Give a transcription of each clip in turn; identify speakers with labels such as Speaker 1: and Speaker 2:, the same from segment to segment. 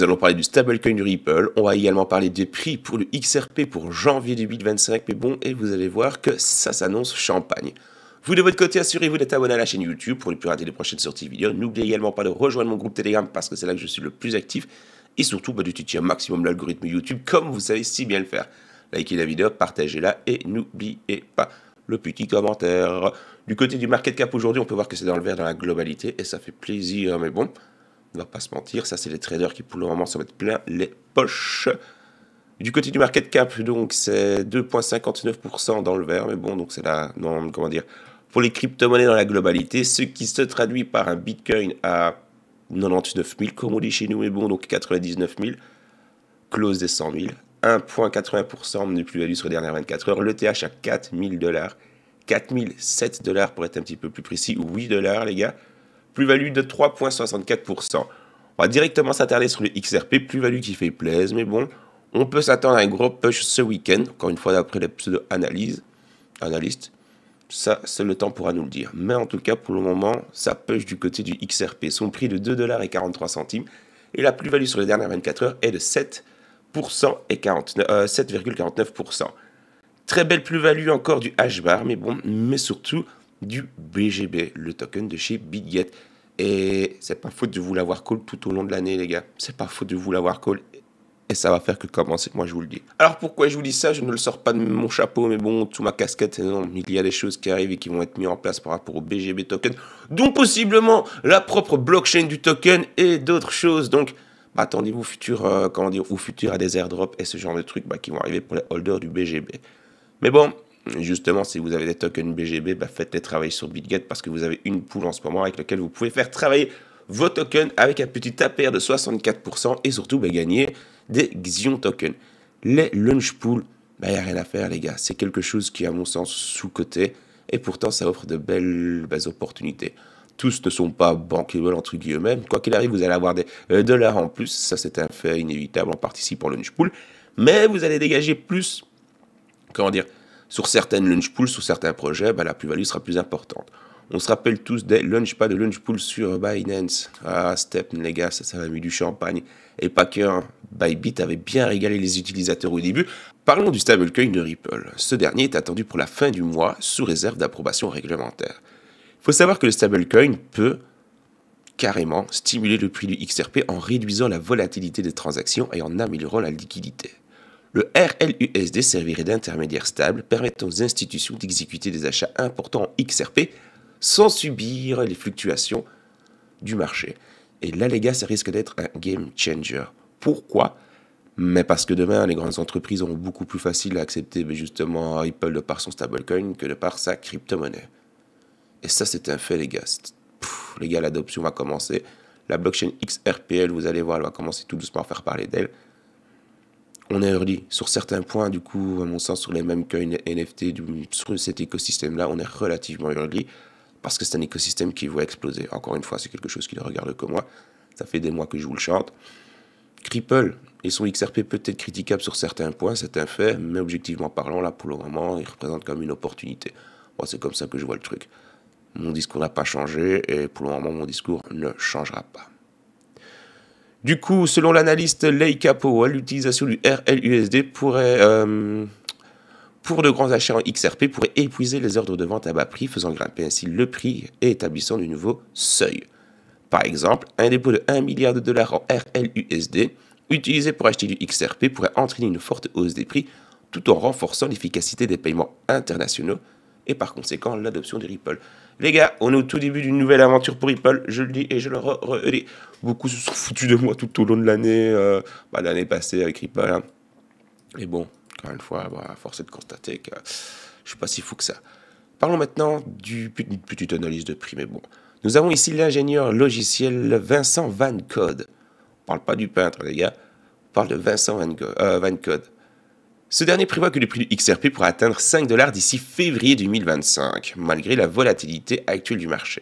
Speaker 1: Nous allons parler du stablecoin du Ripple. On va également parler des prix pour le XRP pour janvier 2025. Mais bon, et vous allez voir que ça s'annonce champagne. Vous de votre côté, assurez-vous d'être abonné à la chaîne YouTube pour ne plus rater les prochaines sorties vidéo. N'oubliez également pas de rejoindre mon groupe Telegram parce que c'est là que je suis le plus actif. Et surtout, d'utiliser un maximum l'algorithme YouTube comme vous savez si bien le faire. Likez la vidéo, partagez-la et n'oubliez pas le petit commentaire. Du côté du market cap aujourd'hui, on peut voir que c'est dans le vert dans la globalité et ça fait plaisir. Mais bon, on va pas se mentir, ça c'est les traders qui pour le moment s'en mettent plein les poches. Du côté du market cap, donc c'est 2,59% dans le vert, mais bon, donc c'est là, non, comment dire, pour les crypto-monnaies dans la globalité, ce qui se traduit par un Bitcoin à 99 000, comme on dit chez nous, mais bon, donc 99 000, close des 100 000, 1,80% de plus-value sur les dernières 24 heures, l'ETH à 4 000 $, 4 007 $ pour être un petit peu plus précis, ou 8 $ les gars, plus-value de 3,64%. On va directement s'attarder sur le XRP, plus-value qui fait plaisir, mais bon, on peut s'attendre à un gros push ce week-end, encore une fois d'après les pseudo-analystes. Ça, c'est le temps pourra nous le dire. Mais en tout cas, pour le moment, ça push du côté du XRP. Son prix de 2,43 $. Et la plus-value sur les dernières 24 heures est de 7% et 7,49%. Très belle plus-value encore du H-bar, mais bon, mais surtout du BGB, le token de chez Bitget. Et c'est pas faute de vous l'avoir call tout au long de l'année, les gars. C'est pas faute de vous l'avoir call. Et ça va faire que commencer, moi je vous le dis. Alors pourquoi je vous dis ça? Je ne le sors pas de mon chapeau, mais bon, sous ma casquette, non, il y a des choses qui arrivent et qui vont être mises en place par rapport au BGB token, dont possiblement la propre blockchain du token et d'autres choses. Donc, attendez-vous au futur à des airdrops et ce genre de trucs qui vont arriver pour les holders du BGB. Mais bon, justement, si vous avez des tokens BGB, faites-les travailler sur Bitget parce que vous avez une pool en ce moment avec laquelle vous pouvez faire travailler vos tokens avec un petit APR de 64% et surtout gagner des Xion tokens. Les launch pools, il n'y a rien à faire les gars. C'est quelque chose qui est à mon sens sous-coté et pourtant ça offre de belles opportunités. Tous ne sont pas bankable entre guillemets. Quoi qu'il arrive, vous allez avoir des dollars en plus. Ça c'est un fait inévitable en participant au launch pool. Mais vous allez dégager plus, sur certaines launch pools, sur certains projets, la plus-value sera plus importante. On se rappelle tous des pas de launch pool sur Binance. Ah, Step, les gars, ça m'a mis du champagne. Et pas que, hein. Bybit avait bien régalé les utilisateurs au début. Parlons du stablecoin de Ripple. Ce dernier est attendu pour la fin du mois, sous réserve d'approbation réglementaire. Il faut savoir que le stablecoin peut carrément stimuler le prix du XRP en réduisant la volatilité des transactions et en améliorant la liquidité. Le RLUSD servirait d'intermédiaire stable, permettant aux institutions d'exécuter des achats importants en XRP sans subir les fluctuations du marché. Et là, les gars, ça risque d'être un game changer. Pourquoi? Mais parce que demain, les grandes entreprises auront beaucoup plus facile à accepter justement Ripple de par son stablecoin que de par sa crypto-monnaie. Et ça, c'est un fait, les gars. Les gars, l'adoption va commencer. La blockchain XRPL, vous allez voir, elle va commencer tout doucement à faire parler d'elle. On est early. Sur certains points, du coup, à mon sens, sur les mêmes coins NFT, sur cet écosystème-là, on est relativement early. Parce que c'est un écosystème qui va exploser. Encore une fois, c'est quelque chose qui le regarde que moi. Ça fait des mois que je vous le chante. Ripple et son XRP peut être critiquable sur certains points, c'est un fait, mais objectivement parlant, là, pour le moment, il représente comme une opportunité. Moi, c'est comme ça que je vois le truc. Mon discours n'a pas changé, et pour le moment, mon discours ne changera pas. Du coup, selon l'analyste Leica Powell, l'utilisation du RLUSD pourrait... pour de grands achats en XRP pourrait épuiser les ordres de vente à bas prix, faisant grimper ainsi le prix et établissant de nouveaux seuils. Par exemple, un dépôt de 1 milliard $ en RLUSD, utilisé pour acheter du XRP, pourrait entraîner une forte hausse des prix, tout en renforçant l'efficacité des paiements internationaux et par conséquent l'adoption de Ripple. Les gars, on est au tout début d'une nouvelle aventure pour Ripple, je le dis et je le redis. Beaucoup se sont foutus de moi tout au long de l'année, l'année passée avec Ripple. Hein. Et bon, encore une fois, force est de constater que je ne suis pas si fou que ça. Parlons maintenant d'une petite analyse de prix, mais bon. Nous avons ici l'ingénieur logiciel Vincent Van Code. On ne parle pas du peintre, les gars. On parle de Vincent Van Code. Ce dernier prévoit que le prix du XRP pourra atteindre 5 $ d'ici février 2025, malgré la volatilité actuelle du marché.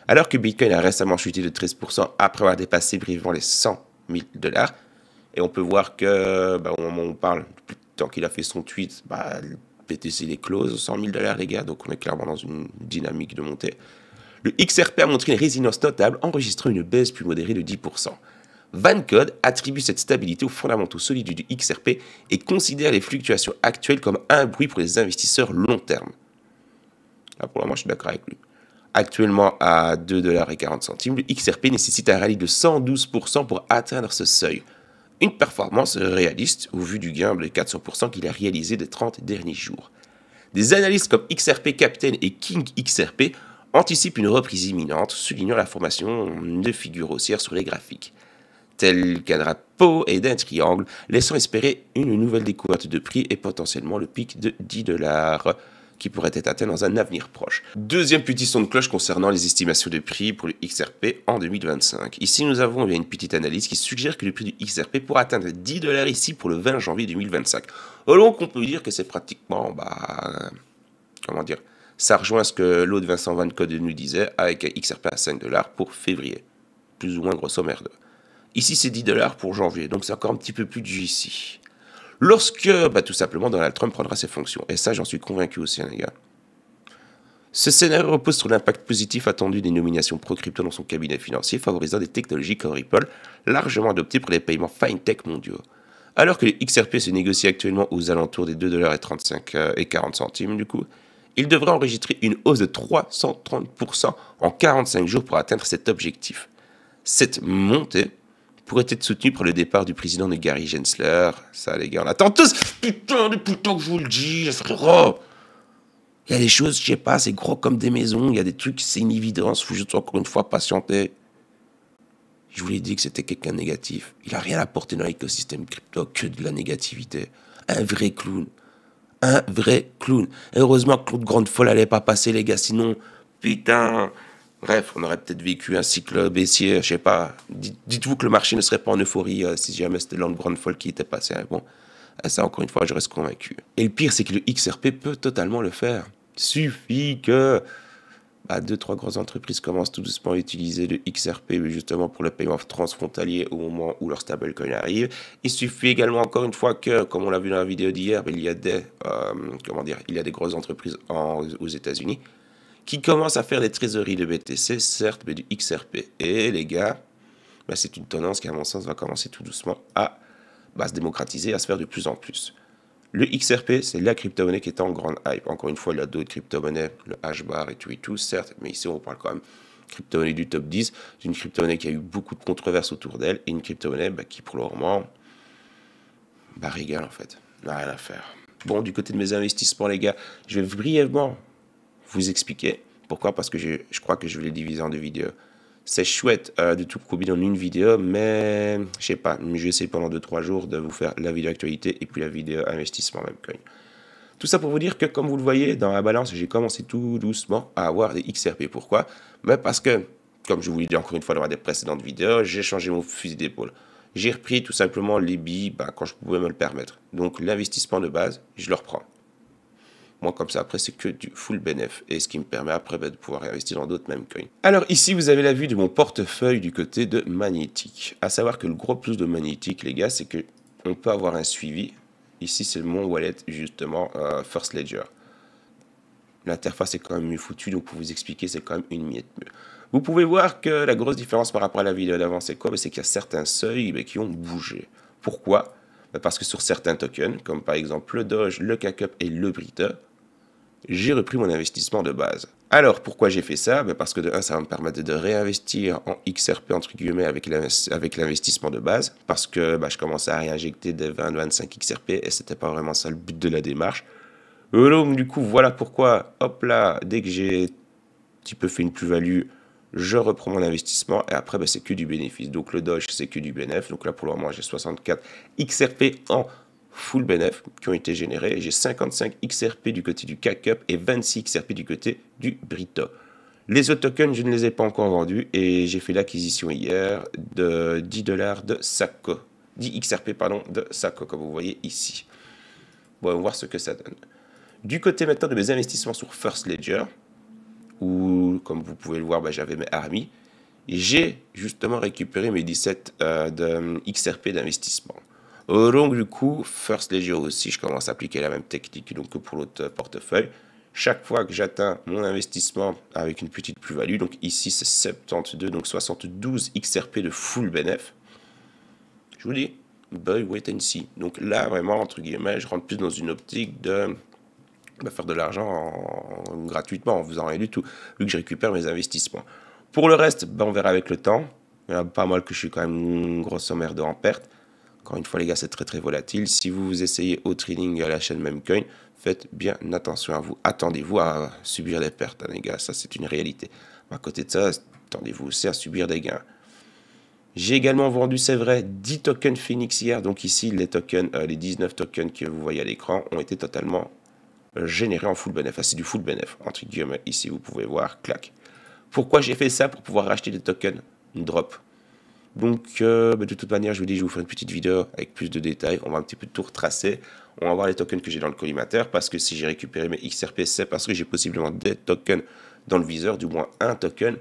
Speaker 1: Alors que Bitcoin a récemment chuté de 13% après avoir dépassé brièvement les 100 000 $, et on peut voir que, au moment où on parle, tant qu'il a fait son tweet, le BTC est close, 100 000 $, les gars, donc on est clairement dans une dynamique de montée. Le XRP a montré une résilience notable, enregistrant une baisse plus modérée de 10%. Vancode attribue cette stabilité aux fondamentaux solides du XRP et considère les fluctuations actuelles comme un bruit pour les investisseurs long terme. Là, pour le moment, je suis d'accord avec lui. Actuellement à 2,40 $, le XRP nécessite un rallye de 112% pour atteindre ce seuil. Une performance réaliste au vu du gain de 400% qu'il a réalisé des 30 derniers jours. Des analystes comme XRP Captain et King XRP anticipent une reprise imminente, soulignant la formation de figures haussières sur les graphiques, tel qu'un drapeau et d'un triangle, laissant espérer une nouvelle découverte de prix et potentiellement le pic de 10 $, qui pourrait être atteint dans un avenir proche. Deuxième petit son de cloche concernant les estimations de prix pour le XRP en 2025. Ici, nous avons une petite analyse qui suggère que le prix du XRP pourra atteindre 10 $ ici pour le 20 janvier 2025. Donc, on peut dire que c'est pratiquement, comment dire, ça rejoint ce que l'autre Vincent Vancode nous disait avec un XRP à 5 $ pour février. Plus ou moins grosso merdo. Ici, c'est 10 $ pour janvier, donc c'est encore un petit peu plus du ici. Lorsque, tout simplement, Donald Trump prendra ses fonctions. Et ça, j'en suis convaincu aussi, les gars. Ce scénario repose sur l'impact positif attendu des nominations pro-crypto dans son cabinet financier, favorisant des technologies comme Ripple, largement adoptées pour les paiements fintech mondiaux. Alors que le XRP se négocie actuellement aux alentours des 2,35 $ et 40 centimes, du coup, il devrait enregistrer une hausse de 330% en 45 jours pour atteindre cet objectif. Cette montée pourrait être soutenu par le départ du président de Gary Gensler. Ça, les gars, on attend tous. Putain que je vous le dis, frérot. Il y a des choses, je sais pas, c'est gros comme des maisons. Il y a des trucs, c'est une évidence. Faut juste encore une fois patienter. Je vous l'ai dit que c'était quelqu'un de négatif. Il a rien apporté dans l'écosystème crypto, que de la négativité. Un vrai clown. Un vrai clown. Et heureusement que Claude Grandefol allait pas passer, les gars, sinon, putain. Bref, on aurait peut-être vécu un cycle baissier, je sais pas. Dites-vous que le marché ne serait pas en euphorie si jamais c'était Lord Grandfall qui était passé. Bon, ça encore une fois, je reste convaincu. Et le pire, c'est que le XRP peut totalement le faire. Suffit que 2-3 grosses entreprises commencent tout doucement à utiliser le XRP justement pour le paiement transfrontalier au moment où leur stablecoin arrive. Il suffit également encore une fois que, comme on l'a vu dans la vidéo d'hier, il y a des grosses entreprises aux États-Unis qui commence à faire des trésoreries de BTC, certes, mais du XRP. Et les gars, c'est une tendance qui, à mon sens, va commencer tout doucement à se démocratiser, à se faire de plus en plus. Le XRP, c'est la crypto-monnaie qui est en grande hype. Encore une fois, il y a d'autres crypto-monnaies, le Hashbar et tout, certes, mais ici, on parle quand même crypto-monnaie du top 10, d'une crypto-monnaie qui a eu beaucoup de controverses autour d'elle, et une crypto-monnaie qui, pour le moment, régale, en fait. N'a rien à faire. Bon, du côté de mes investissements, les gars, je vais brièvement vous expliquer. Pourquoi? Parce que je crois que je vais les diviser en 2 vidéos. C'est chouette de tout combiner en une vidéo, mais je sais pas, je vais essayer pendant 2-3 jours de vous faire la vidéo actualité et puis la vidéo investissement même coin. Tout ça pour vous dire que, comme vous le voyez, dans la balance, j'ai commencé tout doucement à avoir des XRP. Pourquoi? Parce que, comme je vous l'ai dit encore une fois dans des précédentes vidéos, j'ai changé mon fusil d'épaule. J'ai repris tout simplement les billes quand je pouvais me le permettre. Donc l'investissement de base, je le reprends. Moi, comme ça, après, c'est que du full bénéf. Et ce qui me permet après de pouvoir investir dans d'autres mêmes coins. Alors ici, vous avez la vue de mon portefeuille du côté de Magnetic. À savoir que le gros plus de Magnetic, les gars, c'est que on peut avoir un suivi. Ici, c'est mon wallet, justement, First Ledger. L'interface est quand même mieux foutue, donc pour vous expliquer, c'est quand même une miette mieux. Vous pouvez voir que la grosse différence par rapport à la vidéo d'avant, c'est quoi? C'est qu'il y a certains seuils qui ont bougé. Pourquoi? Parce que sur certains tokens, comme par exemple le Doge, le KKUP et le Brita, j'ai repris mon investissement de base. Alors, pourquoi j'ai fait ça? Parce que de 1, ça va me permettre de réinvestir en XRP, entre guillemets, avec l'investissement de base, parce que je commençais à réinjecter des 20-25 XRP, et c'était pas vraiment ça le but de la démarche. Donc, du coup, voilà pourquoi, hop là, dès que j'ai un petit peu fait une plus-value, je reprends mon investissement, et après, c'est que du bénéfice. Donc, le Doge, c'est que du bénéfice. Donc là, pour le moment, j'ai 64 XRP en full bénéf qui ont été générés. J'ai 55 XRP du côté du KKUP et 26 XRP du côté du Brita. Les autres tokens, je ne les ai pas encore vendus et j'ai fait l'acquisition hier de 10 $ de Sako. 10 XRP, pardon, de Sako, comme vous voyez ici. Bon, on va voir ce que ça donne. Du côté maintenant de mes investissements sur First Ledger, où, comme vous pouvez le voir, j'avais mes armies, j'ai justement récupéré mes 17 de XRP d'investissement. Donc du coup, First Ledger aussi, je commence à appliquer la même technique donc, que pour l'autre portefeuille. Chaque fois que j'atteins mon investissement avec une petite plus-value, donc ici c'est 72, donc 72 XRP de full bénéf, Je vous dis, boy, wait and see. Donc là, vraiment, entre guillemets, je rentre plus dans une optique de faire de l'argent gratuitement en faisant rien du tout, vu que je récupère mes investissements. Pour le reste, on verra avec le temps. Il y en a pas mal que je suis quand même grosso merdo en perte. Encore une fois, les gars, c'est très très volatile. Si vous essayez au trading à la chaîne Memecoin, faites bien attention à vous. Attendez-vous à subir des pertes, hein, les gars. Ça, c'est une réalité. À côté de ça, attendez-vous aussi à subir des gains. J'ai également vendu, c'est vrai, 10 tokens Phoenix hier. Donc ici, les tokens, les 19 tokens que vous voyez à l'écran ont été totalement générés en full bénéfice. C'est du full bénéfice, entre guillemets. Ici, vous pouvez voir, clac. Pourquoi j'ai fait ça? Pour pouvoir racheter des tokens drop. Donc, de toute manière, je vous dis, je vais vous faire une petite vidéo avec plus de détails. On va un petit peu tout retracer. On va voir les tokens que j'ai dans le collimateur. Parce que si j'ai récupéré mes XRP, c'est parce que j'ai possiblement des tokens dans le viseur, du moins un token.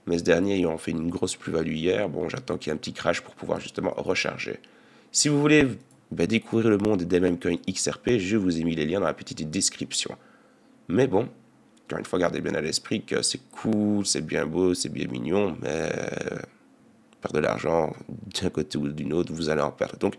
Speaker 1: Mais ce dernier ayant fait une grosse plus-value hier, bon, j'attends qu'il y ait un petit crash pour pouvoir justement recharger. Si vous voulez découvrir le monde des Memecoin XRP, je vous ai mis les liens dans la petite description. Mais bon, encore une fois, gardez bien à l'esprit que c'est cool, c'est bien beau, c'est bien mignon, mais perdre de l'argent d'un côté ou d'une autre, vous allez en perdre. Donc,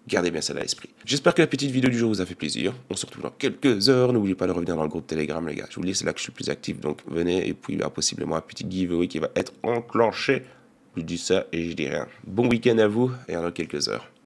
Speaker 1: gardez bien ça à l'esprit. J'espère que la petite vidéo du jour vous a fait plaisir. On se retrouve dans quelques heures. N'oubliez pas de revenir dans le groupe Telegram, les gars. Je vous le dis, c'est là que je suis plus actif. Donc, venez. Et puis, il y aura possiblement un petit giveaway qui va être enclenché. Je dis ça et je dis rien. Bon week-end à vous et dans quelques heures.